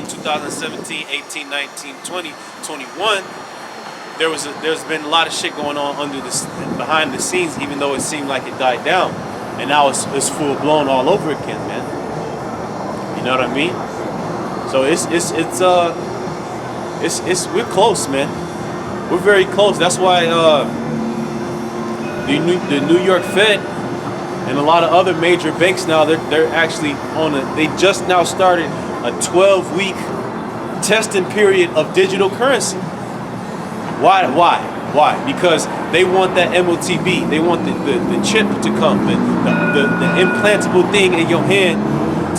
2017, 18, 19, 20, 21, there's been a lot of shit going on behind the scenes, even though it seemed like it died down, and now it's full blown all over again, man. You know what I mean? So we're close, man. We're very close. That's why the New York Fed and a lot of other major banks now, they're actually they just now started a 12-week testing period of digital currency. Why? Because they want that MOTB. They want the chip to come, the implantable thing in your hand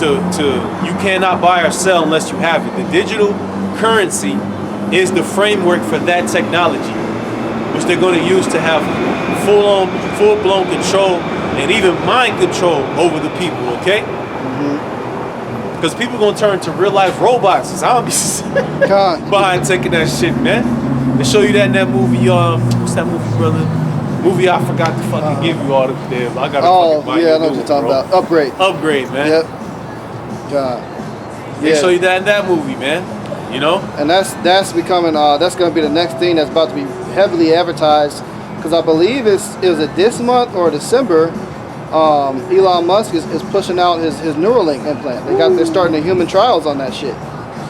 you cannot buy or sell unless you have it. The digital currency is the framework for that technology, which they're going to use to have full-blown control and even mind control over the people, okay? Because people are going to turn to real-life robots, zombies, behind taking that shit, man. They show you that in that movie, what's that movie, brother? Movie I forgot to fucking give you all the damn. I gotta fucking buy I know what you're talking about. Upgrade, man. Yep. God. They show you that in that movie, man. You know? And that's becoming that's gonna be the next thing that's about to be heavily advertised. Because I believe it was this month or December, Elon Musk is pushing out his Neuralink implant. They're starting the human trials on that shit.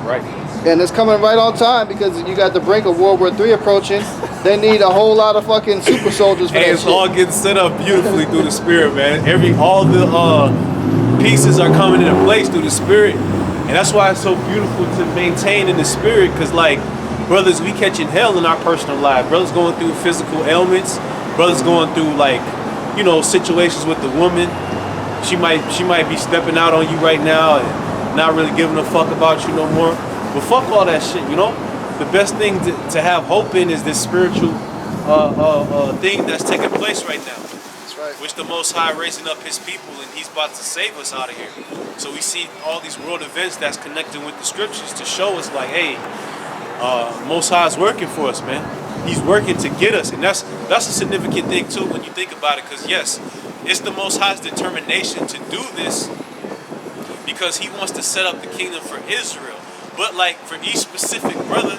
Right. And it's coming right on time because you got the brink of World War III approaching. They need a whole lot of fucking super soldiers for that it's shit. all getting set up beautifully through the spirit, man. All the pieces are coming into place through the spirit. And that's why it's so beautiful to maintain in the spirit, because like, brothers, we catching hell in our personal life. Brothers going through physical ailments. Brothers going through like, situations with the woman. She might be stepping out on you right now and not really giving a fuck about you no more. But fuck all that shit, The best thing to have hope in is this spiritual thing that's taking place right now. That's right. Which the Most High raising up His people, and He's about to save us out of here. So we see all these world events that's connecting with the scriptures to show us like, hey, Most High is working for us, man. He's working to get us, and that's a significant thing too when you think about it. Because yes, it's the Most High's determination to do this because He wants to set up the kingdom for Israel. But like for each specific brother,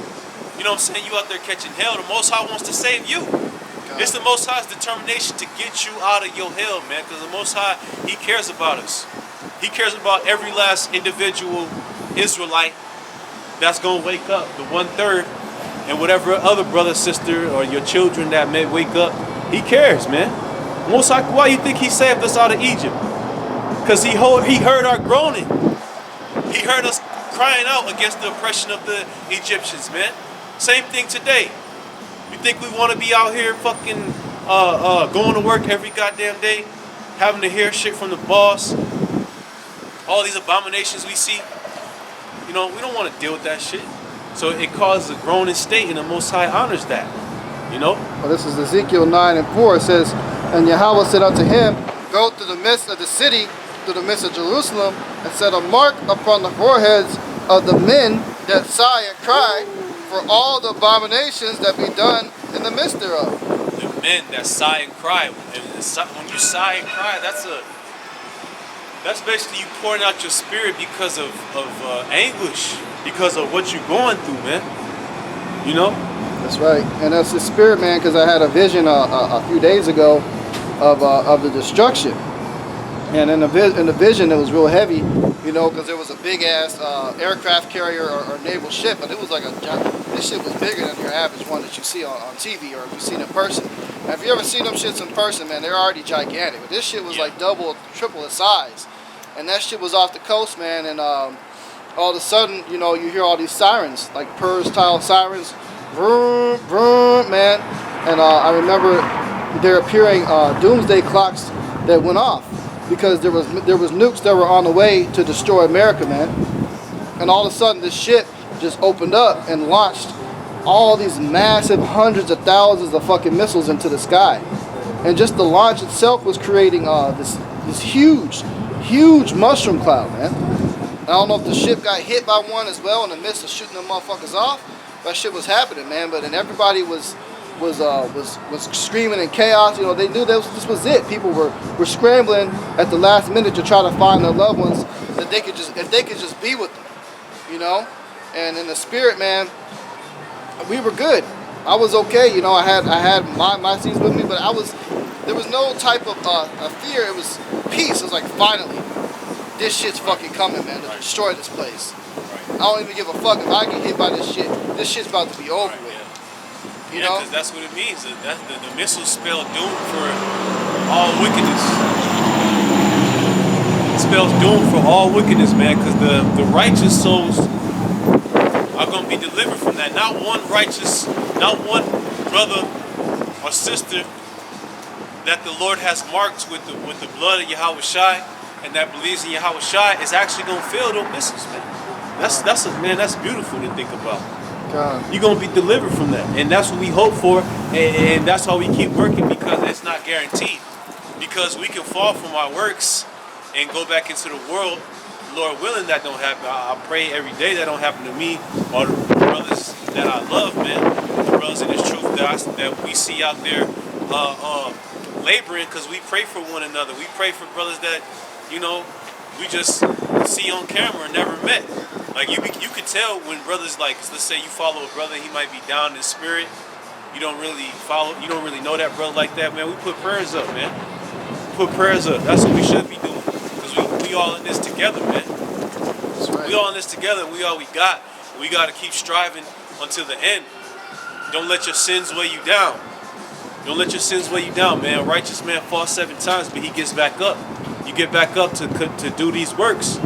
you know what I'm saying, you out there catching hell, the Most High wants to save you. God. It's the Most High's determination to get you out of your hell, man, because the Most High, He cares about us. He cares about every last individual Israelite that's going to wake up, the 1/3, and whatever other brother, sister, or your children that may wake up. He cares, man. Most High, why you think He saved us out of Egypt? Because He heard our groaning. He heard us crying out against the oppression of the Egyptians, man. Same thing today. You think we want to be out here fucking going to work every goddamn day, having to hear shit from the boss, all these abominations we see? We don't want to deal with that shit. So it causes a groaning state, and the Most High honors that. Well, this is Ezekiel 9:4. It says, and Yahweh said unto him, go through the midst of the city, through the midst of Jerusalem, and set a mark upon the foreheads of the men that sigh and cry for all the abominations that be done in the midst thereof. The men that sigh and cry. And when you sigh and cry, that's basically you pouring out your spirit because of anguish, because of what you're going through, man. That's right, and that's the spirit, man. Because I had a vision a few days ago of the destruction. And in the vision, it was real heavy, because there was a big ass aircraft carrier or naval ship, but it was like this shit was bigger than your average one that you see on TV or if you've seen in person. Now, if you ever seen them shits in person, man, they're already gigantic. But this shit was like double, triple the size, and that shit was off the coast, man. And all of a sudden, you hear all these sirens, like Purge-style sirens, vroom, vroom, man. And I remember there appearing doomsday clocks that went off. Because there was nukes that were on the way to destroy America, man. And all of a sudden this ship just opened up and launched all these massive hundreds of thousands of fucking missiles into the sky. And just the launch itself was creating this huge mushroom cloud, man. I don't know if the ship got hit by one as well in the midst of shooting them motherfuckers off. That shit was happening, man. But then everybody was screaming in chaos. They knew this was it. People were scrambling at the last minute to try to find their loved ones that they could just be with them. And in the spirit, man, we were good. I was okay, you know. I had my seeds with me, but there was no type of fear. It was peace. It was like, finally, this shit's fucking coming, man, to destroy this place. I don't even give a fuck if I get hit by this shit. This shit's about to be over with. You know? Because that's what it means. The missiles spell doom for all wickedness. It spells doom for all wickedness, man, because the righteous souls are going to be delivered from that. Not one brother or sister that the Lord has marked with the blood of Yahweh Shai and that believes in Yahweh Shai is actually going to fail those missiles, man. That's beautiful to think about. God. You're going to be delivered from that. And that's what we hope for. And that's why we keep working, because it's not guaranteed. Because we can fall from our works and go back into the world. Lord willing, that don't happen. I pray every day that don't happen to me or the brothers that I love, man. The brothers in this truth that we see out there laboring, because we pray for one another. We pray for brothers that, you know, we just see on camera and never met. Like you could tell when brothers, like, let's say you follow a brother, he might be down in spirit. You don't really know that brother like that, man. We put prayers up, man. Put prayers up. That's what we should be doing, because we all in this together, man. That's right. We all in this together. We all we got. We got to keep striving until the end. Don't let your sins weigh you down. Don't let your sins weigh you down, man. A righteous man falls 7 times, but he gets back up. You get back up to do these works,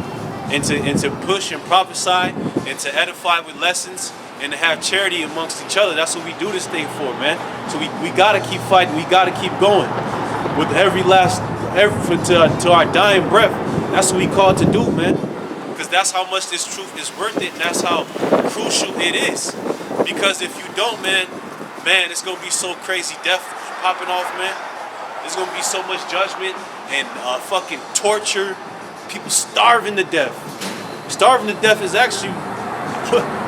and to push and prophesy, and to edify with lessons, and to have charity amongst each other. That's what we do this thing for, man. So we gotta keep fighting. We gotta keep going with to our dying breath. That's what we called to do, man. Because that's how much this truth is worth it, and that's how crucial it is. Because if you don't, man, it's gonna be so crazy. Death popping off, man. There's gonna be so much judgment and fucking torture. People starving to death. Starving to death is actually,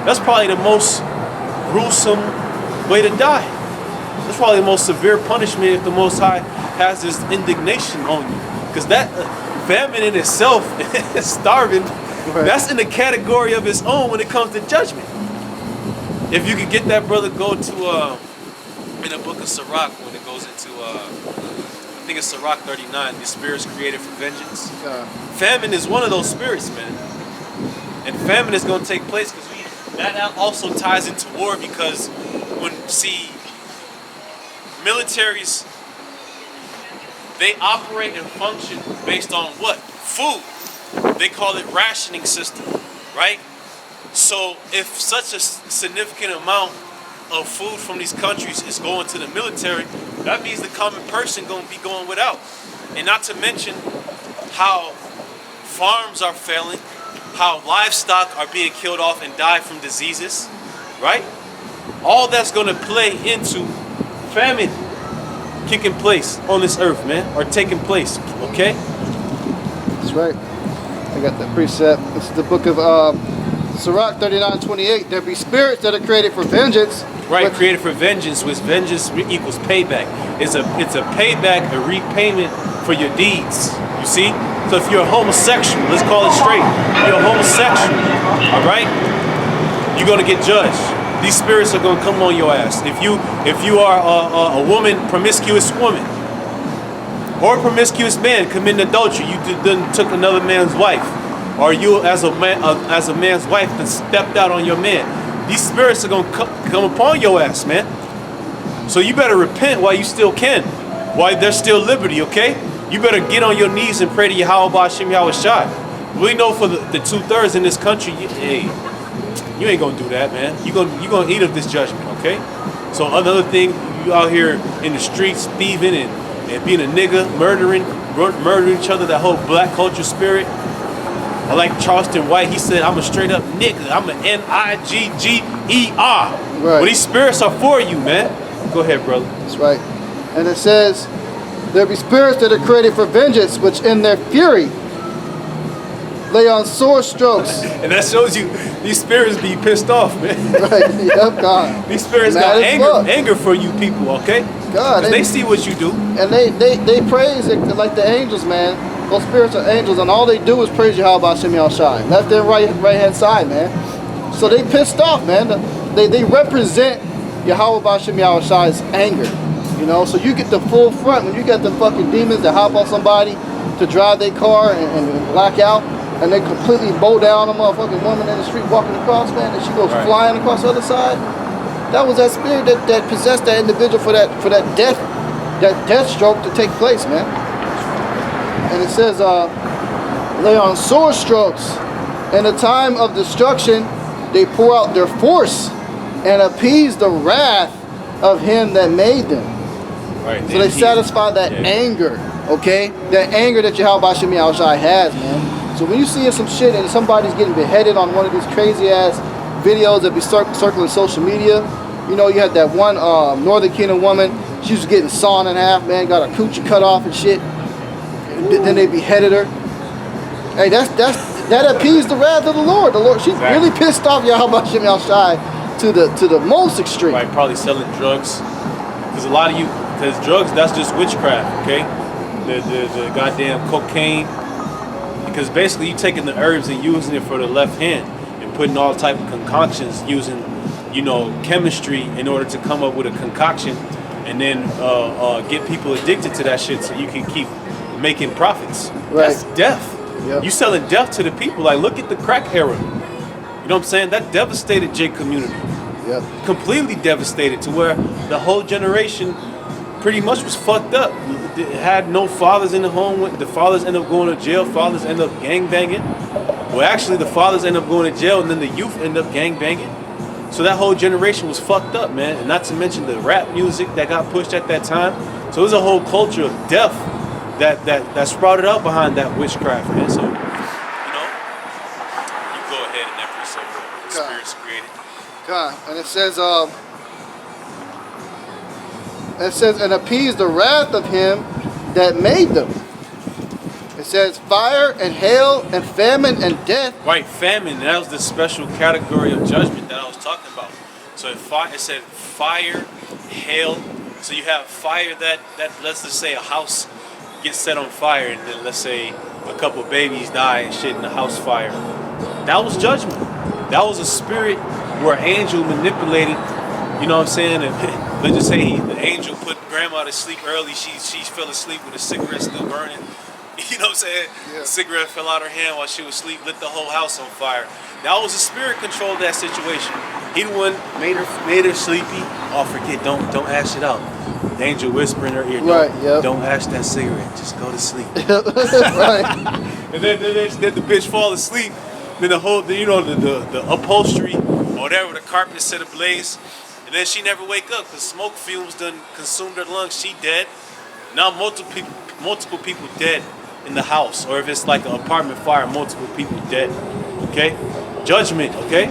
that's probably the most gruesome way to die. That's probably the most severe punishment if the Most High has this indignation on you. Because that famine in itself, starving, that's in the category of its own when it comes to judgment. If you could get that brother, go to in the book of Sirach, when it goes into I think it's Sirach 39, the spirits created for vengeance. Famine is one of those spirits, man. And famine is going to take place because that also ties into war, because militaries, they operate and function based on what? Food. They call it rationing system, right? So if such a significant amount of food from these countries is going to the military, that means the common person going to be going without. And not to mention how farms are failing, how livestock are being killed off and die from diseases, right? All that's going to play into famine kicking place on this earth, man, or taking place, okay? That's right. I got that precept. This is the book of Sirach 39:28. There be spirits that are created for vengeance. Right, created for vengeance, which vengeance equals payback. It's a payback, a repayment for your deeds. You see? So if you're a homosexual, let's call it straight. You're a homosexual, all right? You're gonna get judged. These spirits are gonna come on your ass. If you are a woman, promiscuous woman, or a promiscuous man committing adultery, you then took another man's wife, or you as a man's wife then stepped out on your man. These spirits are gonna come upon your ass, man. So you better repent while you still can, while there's still liberty, okay? You better get on your knees and pray to Yahweh Ba'Shem Yahweh Shai. We know for the 2/3 in this country, you ain't gonna do that, man. You gonna eat of this judgment, okay? So another thing, you out here in the streets thieving and being a nigga, murdering each other, that whole black culture spirit. I like Charleston White. He said, I'm a straight up nigga. I'm an Nigger. Right. Well, these spirits are for you, man. Go ahead, brother. That's right. And it says, there be spirits that are created for vengeance, which in their fury lay on sore strokes. And that shows you these spirits be pissed off, man. Right. Yep, God. These spirits got anger for you people, okay? God. They see what you do. And they praise it like the angels, man. Those spirits are angels, and all they do is praise Yahweh Ba'Shem Yahweh Shai. Left and right hand side, man. So they pissed off, man. They represent Yahweh B'Shem Yahushai's anger. You know, so you get the full front when you got the fucking demons that hop on somebody to drive their car and black out, and they completely mow down a motherfucking woman in the street walking across, man, and she goes flying across the other side. That was that spirit that possessed that individual for that death stroke to take place, man. And it says, lay on sword strokes. In the time of destruction, they pour out their force and appease the wrath of him that made them. Right. So they satisfy that anger, okay? That anger that Yahweh B'Shem Yahushai has, man. So when you see some shit and somebody's getting beheaded on one of these crazy ass videos that be circling social media, you know, you had that one Northern Kingdom woman, she was getting sawn in half, man, got her coochie cut off and shit. And then they beheaded her. Hey, that appeased the wrath of the Lord. She's really pissed off Yahweh B'Shem Yahushai to the most extreme. Right, probably selling drugs. Because a lot of you, because drugs, that's just witchcraft, okay? The goddamn cocaine. Because basically you taking the herbs and using it for the left hand and putting all type of concoctions using, you know, chemistry in order to come up with a concoction and then get people addicted to that shit so you can keep making profits. Right. That's death. Yep. You selling death to the people. Like, look at the crack era. You know what I'm saying? That devastated J community. Yep. Completely devastated to where the whole generation pretty much was fucked up. It had no fathers in the home. The fathers end up going to jail. Fathers end up gangbanging. Well, actually, the fathers end up going to jail, and then the youth end up gangbanging. So that whole generation was fucked up, man. And not to mention the rap music that got pushed at that time. So it was a whole culture of death that sprouted out behind that witchcraft, man. So, you know, you go ahead and that precept, spirits created. God, and it says, and appease the wrath of him that made them. It says, fire and hail and famine and death. Right, famine. That was the special category of judgment that I was talking about. So it said fire, hail. So you have fire that let's just say a house gets set on fire, and then let's say a couple babies die and shit in the house fire. That was judgment. That was a spirit where an angel manipulated, you know what I'm saying? And let's just say the angel put grandma to sleep early. She fell asleep with a cigarette still burning. You know what I'm saying? Yeah. The cigarette fell out her hand while she was asleep, lit the whole house on fire. That was a spirit controlled that situation. He the one made her sleepy. Oh, forget, don't ash it out. The angel whisper in her ear, don't ash that cigarette, just go to sleep. Right. And then the bitch fall asleep. Then the upholstery or whatever, the carpet is set ablaze. And then she never wake up because smoke fumes done consumed her lungs. She dead. Now multiple people dead in the house. Or if it's like an apartment fire, multiple people dead. Okay? Judgment, okay?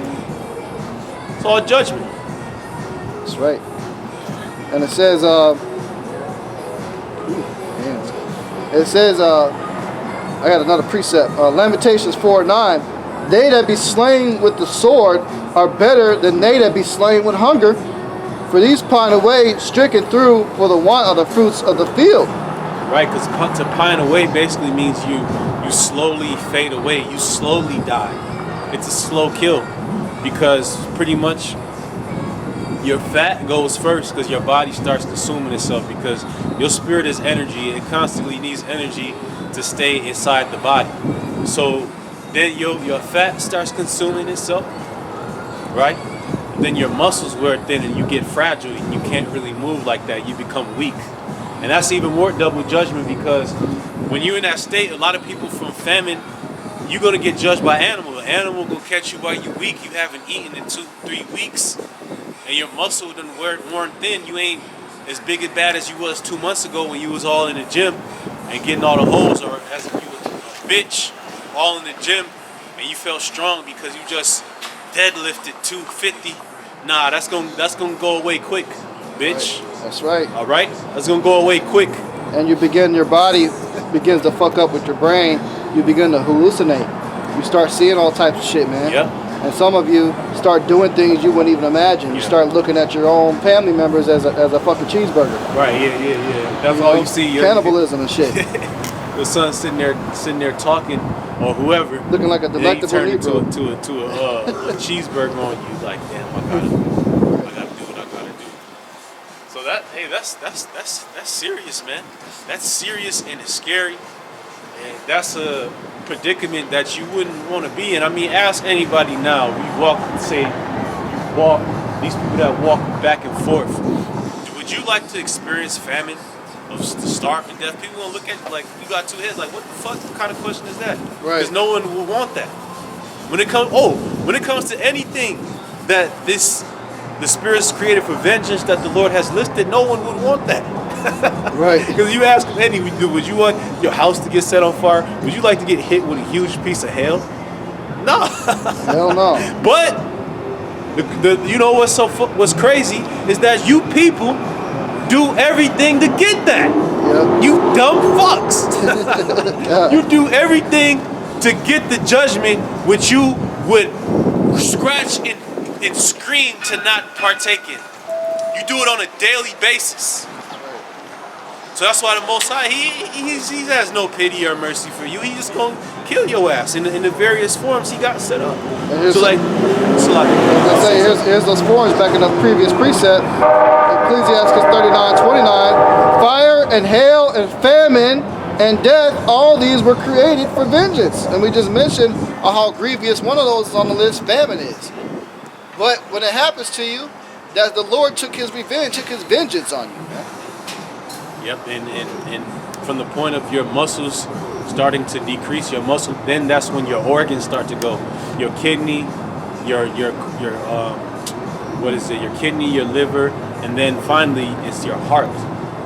It's all judgment. That's right. And it says, I got another precept. Lamentations 4:9. They that be slain with the sword are better than they that be slain with hunger. For these pine away, stricken through for the want of the fruits of the field. Right, because to pine away basically means you slowly fade away. You slowly die. It's a slow kill because pretty much your fat goes first because your body starts consuming itself because your spirit is energy. It constantly needs energy to stay inside the body. So then your fat starts consuming itself, right? Then your muscles wear thin and you get fragile and you can't really move like that. You become weak. And that's even more double judgment because when you're in that state, a lot of people from famine, you're going to get judged by animal. An animal will catch you while you're weak. You haven't eaten in 2-3 weeks and your muscle done worn thin. You ain't as big and bad as you was 2 months ago when you was all in the gym and getting all the holes, or as if you was a bitch all in the gym and you felt strong because you just deadlifted 250. Nah, that's gonna go away quick, bitch. Right. That's right. All right, that's gonna go away quick. And your body begins to fuck up with your brain. You begin to hallucinate. You start seeing all types of shit, man. Yep. And some of you start doing things you wouldn't even imagine. You start looking at your own family members as a fucking cheeseburger. Right. Yeah. That's all you see. Cannibalism and shit. The son sitting there talking or whoever, Looking like a and then you delectable turn into Negro. a cheeseburger on you. Like, damn, I gotta do what I gotta do. So that's serious, man. That's serious and it's scary, and that's a predicament that you wouldn't want to be in. I mean, ask anybody now. We walk, say, you walk. These people that walk back and forth. Would you like to experience famine, of starving death? People gonna look at you like you got two heads. Like, what the fuck? What kind of question is that? Right. Because no one will want that. When it comes to anything that the spirits created for vengeance that the Lord has listed, no one would want that. Right. Because you ask any, would you want your house to get set on fire? Would you like to get hit with a huge piece of hail? No. Hell no. But you know what's crazy is that you people do everything to get that. Yep. You dumb fucks. Yeah. You do everything to get the judgment which you would scratch and scream to not partake in. You do it on a daily basis. So that's why the Most High, he has no pity or mercy for you. He just gonna kill your ass in the various forms he got set up. So like, let's say here's those forms back in the previous precept. Ecclesiastes 39:29. Fire and hail and famine and death, all these were created for vengeance. And we just mentioned how grievous one of those on the list, famine, is. But when it happens to you, that the Lord took his revenge, took his vengeance on you, man. Yep, and from the point of your muscles starting to decrease, then that's when your organs start to go. Your kidney, your your kidney, your liver, and then finally it's your heart.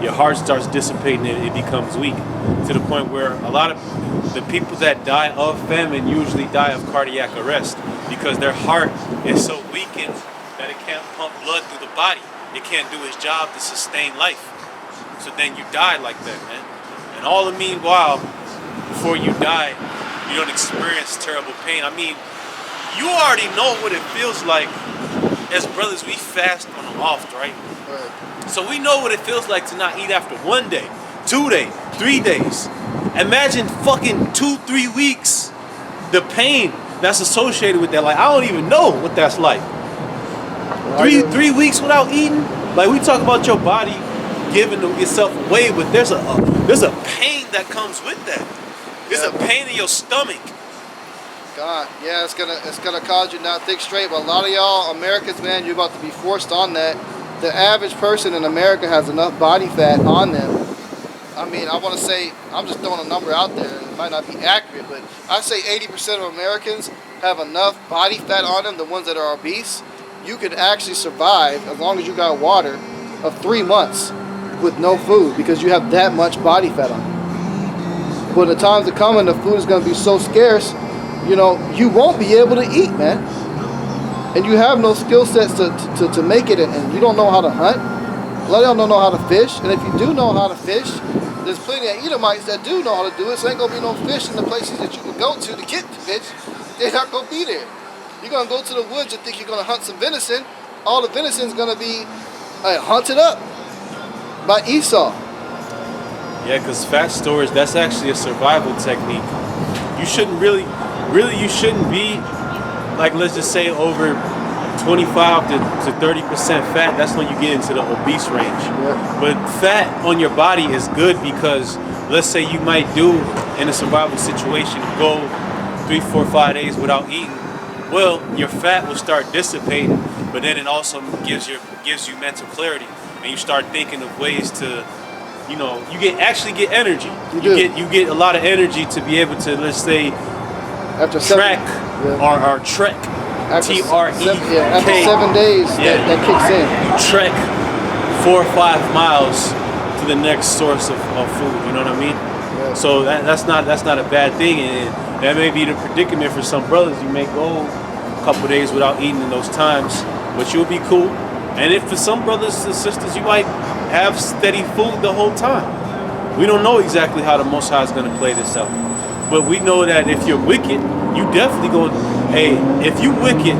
Your heart starts dissipating and it becomes weak to the point where a lot of the people that die of famine usually die of cardiac arrest because their heart is so weakened that it can't pump blood through the body. It can't do its job to sustain life. So then you die like that, man. And all the meanwhile, before you die, you don't experience terrible pain. I mean, you already know what it feels like. As brothers, we fast on the loft, right? So we know what it feels like to not eat after 1 day, 2 days, 3 days. Imagine fucking 2-3 weeks. The pain that's associated with that. Like, I don't even know what that's like. Three weeks without eating. Like, we talk about your body giving itself away, but there's a pain that comes with that. There's a pain in your stomach. God, yeah, it's gonna cause you not think straight. But a lot of y'all Americans, man, you're about to be forced on that. The average person in America has enough body fat on them. I mean, I want to say, I'm just throwing a number out there. It might not be accurate, but I say 80% of Americans have enough body fat on them, the ones that are obese. You can actually survive, as long as you got water, of 3 months with no food because you have that much body fat on you. When the times are coming, the food is going to be so scarce, you know, you won't be able to eat, man. And you have no skill sets to make it, and you don't know how to hunt. A lot of y'all don't know how to fish, and if you do know how to fish, there's plenty of Edomites that do know how to do it, so ain't going to be no fish in the places that you can go to get the fish. They're not going to be there. You're going to go to the woods and think you're going to hunt some venison. All the venison is going to be hunted up by Esau. Yeah, because fat storage, that's actually a survival technique. You shouldn't really you shouldn't be, like, let's just say over 25 to 30% fat. That's when you get into the obese range. Yeah. But fat on your body is good because let's say you might do in a survival situation, go 3, 4, 5 days without eating. Well, your fat will start dissipating, but then it also gives you mental clarity, and you start thinking of ways to, you know, actually get energy. You get a lot of energy to be able to, let's say, after trek or trek. After TREK. after 7 days, that kicks in. You trek 4 or 5 miles to the next source of food. You know what I mean? Yeah. So that's not a bad thing, and that may be the predicament for some brothers. You may go a couple days without eating in those times, but you'll be cool. And if for some brothers and sisters, you might have steady food the whole time. We don't know exactly how the Most High is going to play this out, but we know that if you're wicked, you definitely going. Hey, if you wicked,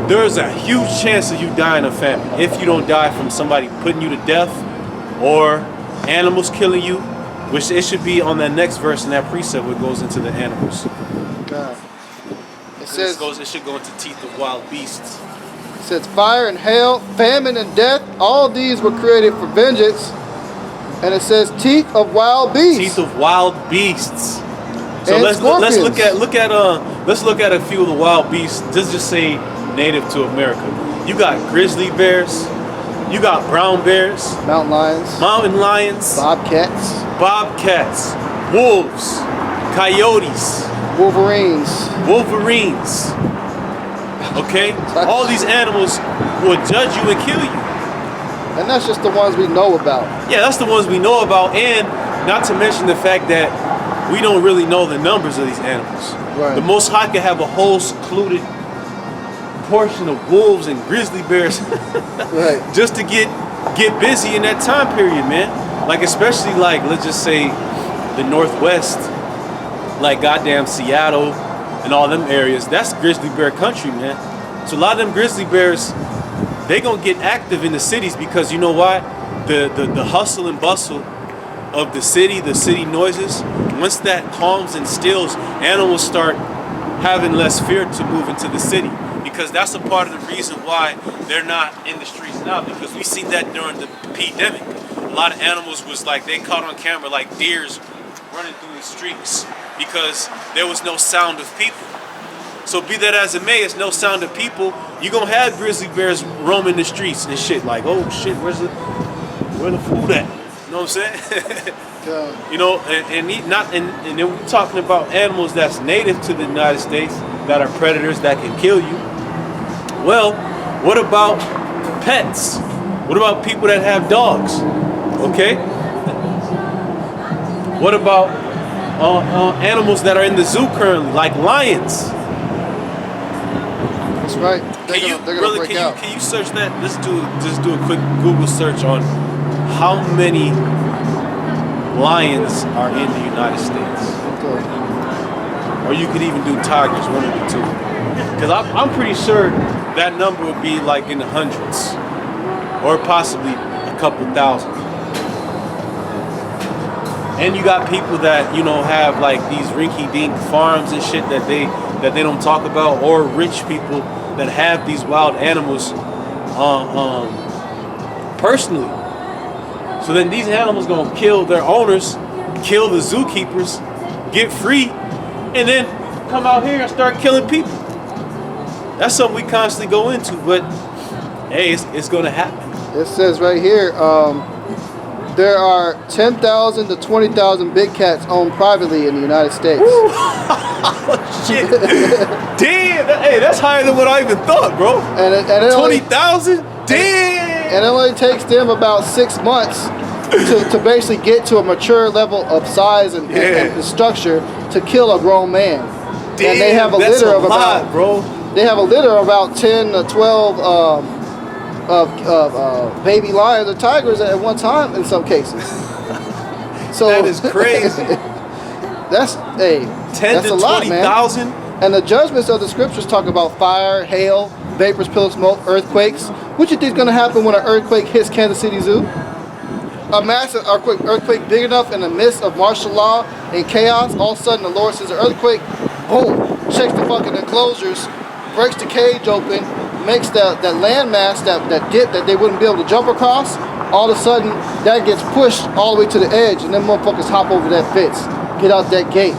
there's a huge chance of you dying of famine. If you don't die from somebody putting you to death, or animals killing you, Which it should be on that next verse in that precept where it goes into the animals. God. It should go into teeth of wild beasts. It says fire and hail, famine and death, all these were created for vengeance. And it says teeth of wild beasts. Teeth of wild beasts. So and let's look at a few of the wild beasts. Just say native to America. You got grizzly bears, you got brown bears, mountain lions, bobcats, wolves, coyotes, Wolverines. Okay? All these animals will judge you and kill you. And that's just the ones we know about. Yeah, that's the ones we know about, and not to mention the fact that we don't really know the numbers of these animals. Right. The Most High could have a whole secluded portion of wolves and grizzly bears right. just to get busy in that time period, man. Like, especially like, let's just say the Northwest, like goddamn Seattle and all them areas. That's grizzly bear country, man. So a lot of them grizzly bears, they gonna get active in the cities because you know why? The hustle and bustle of the city noises, once that calms and stills, animals start having less fear to move into the city. Because that's a part of the reason why they're not in the streets now, because we seen that during the pandemic. A lot of animals was like, they caught on camera like deers running through the streets because there was no sound of people. So be that as it may, it's no sound of people. You're gonna have grizzly bears roaming the streets and shit like, oh shit, where the food at? You know what I'm saying? You know, and then we're talking about animals that's native to the United States that are predators that can kill you. Well, what about pets? What about people that have dogs? Okay? What about animals that are in the zoo currently, like lions? That's right. Can you search that? Just do a quick Google search on how many lions are in the United States. Okay. Or you could even do tigers, one of the two. Because I'm pretty sure that number would be like in the hundreds, or possibly a couple thousand. And you got people that, you know, have like these rinky-dink farms and shit that they don't talk about, or rich people that have these wild animals personally. So then these animals gonna kill their owners, kill the zookeepers, get free, and then come out here and start killing people. That's something we constantly go into, but hey, it's gonna happen. It says right here, there are 10,000 to 20,000 big cats owned privately in the United States. Oh, shit. Damn, hey, that's higher than what I even thought, bro. And 20,000? Damn. And it only takes them about 6 months to basically get to a mature level of size and structure to kill a grown man. Damn, and they have a litter of about, bro. They have a litter of about 10 to 12 of baby lions or tigers at one time in some cases. So that is crazy. That's 10 to 20,000. And the judgments of the scriptures talk about fire, hail, vapors, pillars, smoke, earthquakes. What you think is going to happen when an earthquake hits Kansas City Zoo? A massive earthquake big enough in the midst of martial law and chaos. All of a sudden, the Lord says an earthquake. Boom! Checks the fucking enclosures, breaks the cage open, makes that landmass, that dip that they wouldn't be able to jump across. All of a sudden, that gets pushed all the way to the edge, and them motherfuckers hop over that fence, get out that gate.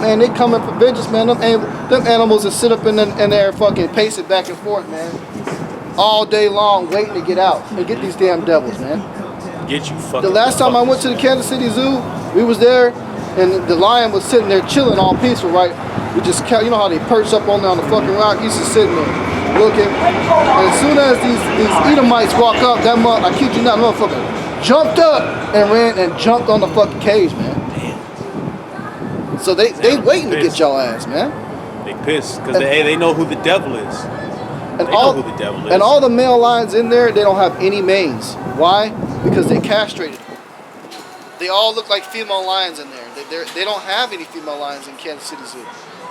Man, they coming for vengeance, man. Them animals that sit up in there fucking pacing back and forth, man, all day long, waiting to get out and get these damn devils, man. Get you fucking. The last time I went to the Kansas City Zoo, we was there, and the lion was sitting there chilling, all peaceful, right? We just, you know how they perch up on the fucking rock? He's just sitting there looking. And as soon as these Edomites walk up, I kid you not, motherfucker jumped up and ran and jumped on the fucking cage, man. Damn. So they waiting to get y'all ass, man. They pissed because they know who the devil is. And they know who the devil is. And all the male lions in there, they don't have any manes. Why? Because they castrated them. They all look like female lions in there. They don't have any female lions in Kansas City Zoo.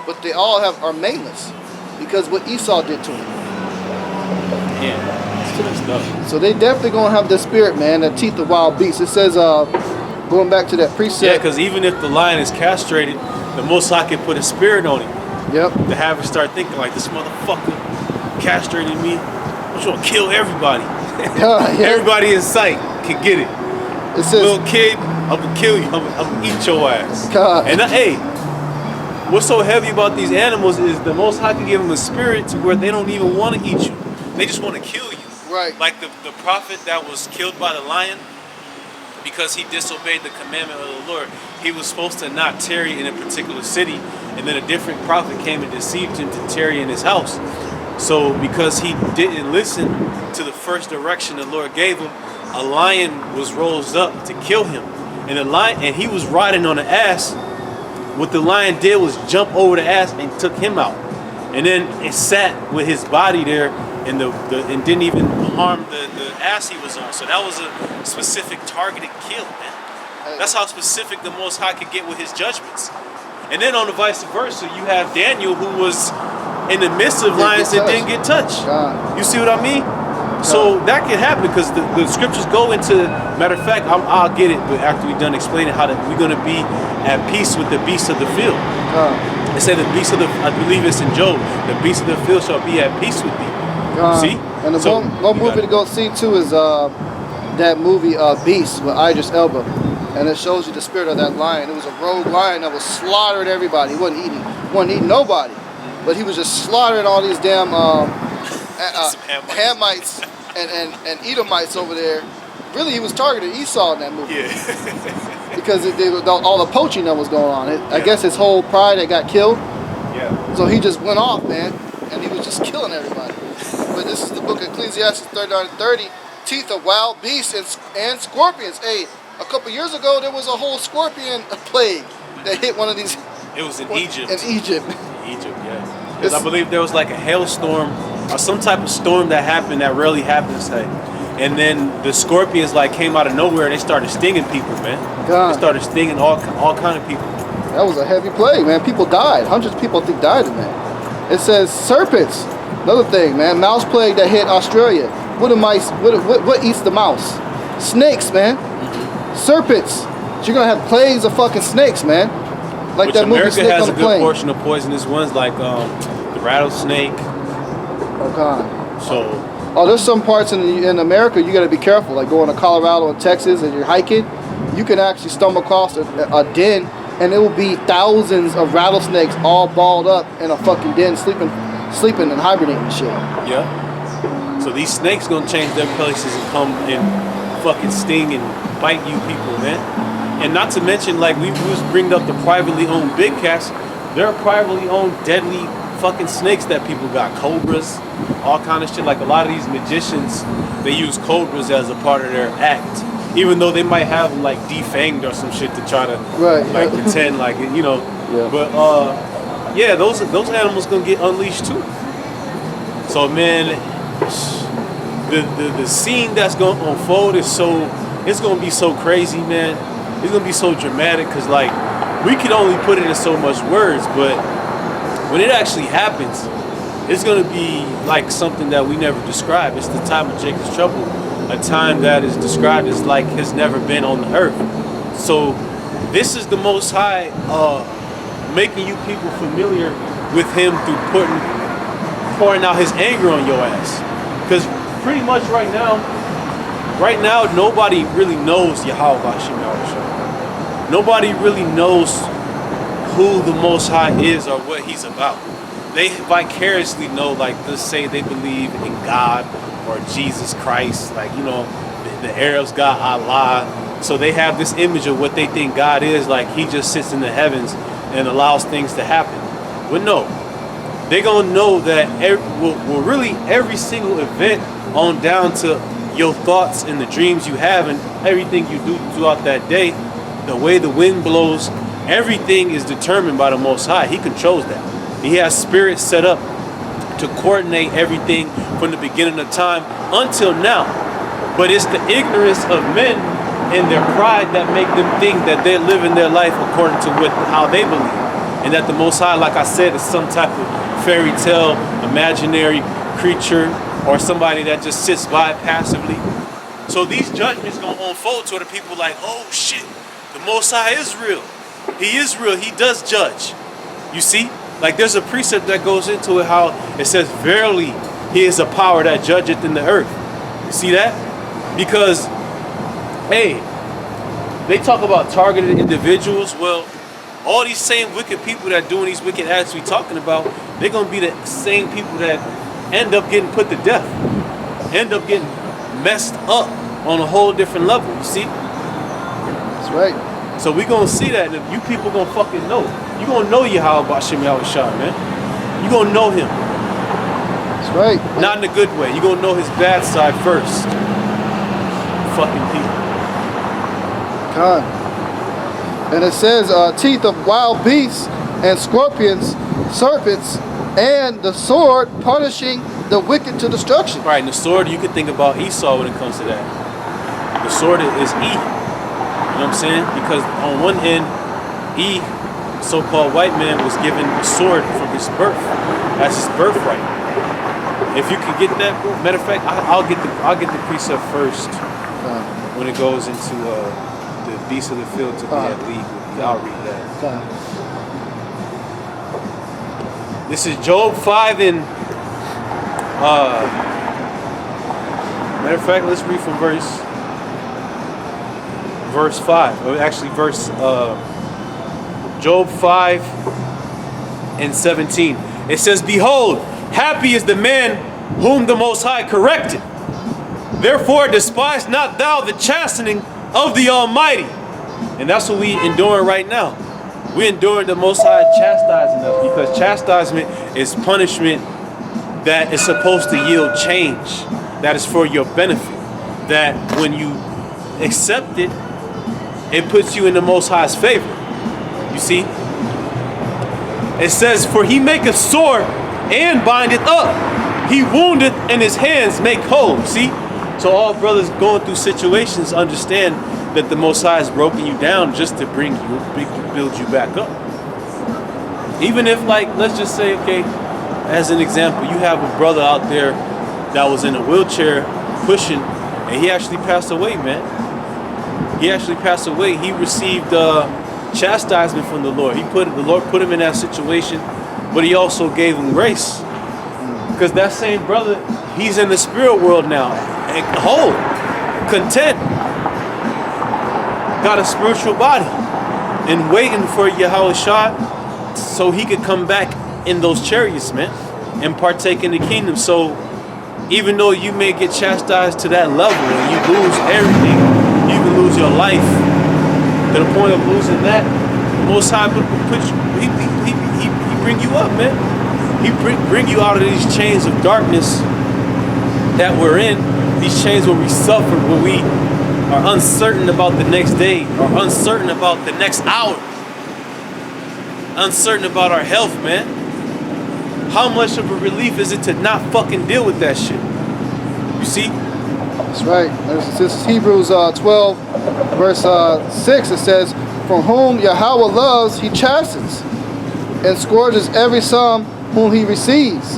But they all are maneless because what Esau did to them. Yeah, that's stuff. So they definitely gonna have the spirit, man. The teeth of wild beasts. It says going back to that Yeah, precept. because even if the lion is castrated, the Most High can put a spirit on it Yep. to have it start thinking like, this motherfucker castrated me. I'm just gonna kill everybody. Yeah. Everybody in sight can get it. It says, Little kid, I'm gonna kill you. I'm gonna eat your ass. God. And hey, what's so heavy about these animals is the Most High can give them a spirit to where they don't even want to eat you. They just want to kill you. right. Like the prophet that was killed by the lion because he disobeyed the commandment of the Lord. He was supposed to not tarry in a particular city, and then a different prophet came and deceived him to tarry in his house. So because he didn't listen to the first direction the Lord gave him, a lion was rose up to kill him. And he was riding on an ass. What the lion did was jump over the ass and took him out. And then it sat with his body there and and didn't even harm the ass he was on. So that was a specific targeted kill, man. That's how specific the Most High could get with his judgments. And then on the vice versa, you have Daniel, who was in the midst of lions that didn't get touched. God. You see what I mean? So that can happen because the scriptures go into, matter of fact, I'll get it, but after we're done explaining how we're going to be at peace with the beasts of the field. It said the beasts of I believe it's in Job, the beasts of the field shall be at peace with thee. See? And the one movie to go see too is that movie Beast with Idris Elba. And it shows you the spirit of that lion. It was a rogue lion that was slaughtering everybody. He wasn't eating nobody. But he was just slaughtering all these damn Hamites and Edomites over there. Really, he was targeting Esau in that movie. Yeah. Because all the poaching that was going on. I guess his whole pride had got killed. Yeah. So he just went off, man. And he was just killing everybody. But this is the book of Ecclesiastes 39:30. Teeth of wild beasts and scorpions. Hey, a couple years ago, there was a whole scorpion plague that hit one of these. It was in Egypt. In Egypt. Egypt, yeah. Because I believe there was like a hailstorm or some type of storm that happened that rarely happens, hey. And then the scorpions like came out of nowhere and they started stinging people, man. God. They started stinging all kind of people. That was a heavy plague, man. People died. Hundreds of people, I think, died in that. It says serpents. Another thing, man. Mouse plague that hit Australia. What eats the mouse? Snakes, man. Serpents. So you're gonna have plagues of fucking snakes, man. Like Which that movie America Snake has on a the good Plane. portion of poisonous ones like the rattlesnake. Oh God. So there's some parts in America you got to be careful. Like going to Colorado and Texas and you're hiking, you can actually stumble across a den and it will be thousands of rattlesnakes all balled up in a fucking den, sleeping and hibernating and shit. yeah. So these snakes gonna change their places and come and fucking sting and bite you people, man. And not to mention, like we just bring up the privately owned big cats. There are privately owned deadly fucking snakes that people got, cobras, all kind of shit. Like a lot of these magicians, they use cobras as a part of their act, even though they might have them like defanged or some shit to try to like pretend like it, you know. Yeah. But yeah, those animals gonna get unleashed too. So man, the scene that's gonna unfold is it's gonna be so crazy, man. It's gonna be so dramatic because like we can only put it in so much words, but when it actually happens, it's gonna be like something that we never describe. It's the time of Jacob's trouble, a time that is described as like has never been on the earth. So this is the Most High making you people familiar with Him through pouring out His anger on your ass. Because pretty much right now, nobody really knows Yahweh Hashem Yahushua. Nobody really knows who the Most High is or what He's about. They vicariously know, like, let's say they believe in God or Jesus Christ, like, you know, the Arabs got Allah. So they have this image of what they think God is, like He just sits in the heavens and allows things to happen. But no, they're gonna know that really every single event on down to your thoughts and the dreams you have and everything you do throughout that day, the way the wind blows, everything is determined by the Most High. He controls that. He has spirits set up to coordinate everything from the beginning of time until now. But it's the ignorance of men and their pride that make them think that they're living their life according to how they believe. And that the Most High, like I said, is some type of fairy tale, imaginary creature, or somebody that just sits by passively. So these judgments gonna unfold to the people like, oh shit, The Most High is real. He is real. He does judge. You see? Like there's a precept that goes into it how it says, verily, he is a power that judgeth in the earth. You see that? Because, hey, they talk about targeted individuals. Well, all these same wicked people that doing these wicked acts we talking about, they're going to be the same people that end up getting put to death. End up getting messed up on a whole different level, you see? That's right. So we gonna see that, and you people gonna fucking know. You gonna know Yahweh Bashim Yahushua, man. You gonna know him. That's right. Not in a good way. You gonna know his bad side first. Fucking people. Con. And it says, teeth of wild beasts and scorpions, serpents, and the sword punishing the wicked to destruction. Right, and the sword, you could think about Esau when it comes to that. The sword is E. You know what I'm saying? Because on one end, E, so-called white man, was given a sword from his birth. That's his birthright. If you can get that, matter of fact, I'll get the precept first when it goes into the beasts of the field to be at league. I'll read that. This is Job 5 and matter of fact, let's read from verse 5. Or actually verse Job 5 and 17. It says, behold, happy is the man whom the Most High corrected. Therefore despise not thou the chastening of the Almighty. And that's what we enduring right now. We're enduring the Most High chastising us, because chastisement is punishment that is supposed to yield change. That is for your benefit. That when you accept it, it puts you in the Most High's favor. You see? It says, for he maketh sore and bindeth up. He woundeth and his hands make whole. See? So all brothers going through situations understand that the Most High has broken you down just to build you back up. Even if, like, let's just say, okay, as an example, you have a brother out there that was in a wheelchair pushing, and he actually passed away, man. He actually passed away. He received chastisement from the Lord. The Lord put him in that situation, but he also gave him grace. Because that same brother, he's in the spirit world now, and whole, content, got a spiritual body, and waiting for Yahushua so he could come back in those chariots, man, and partake in the kingdom. So even though you may get chastised to that level and you lose everything, you even lose your life to the point of losing that, the Most High he bring you up, man. He bring you out of these chains of darkness that we're in, these chains where we suffer, where we are uncertain about the next day, or uncertain about the next hour, uncertain about our health, man. How much of a relief is it to not fucking deal with that shit? You see? That's right. This is Hebrews 12, verse 6. It says, from whom Yahweh loves, he chastens, and scourges every son whom he receives.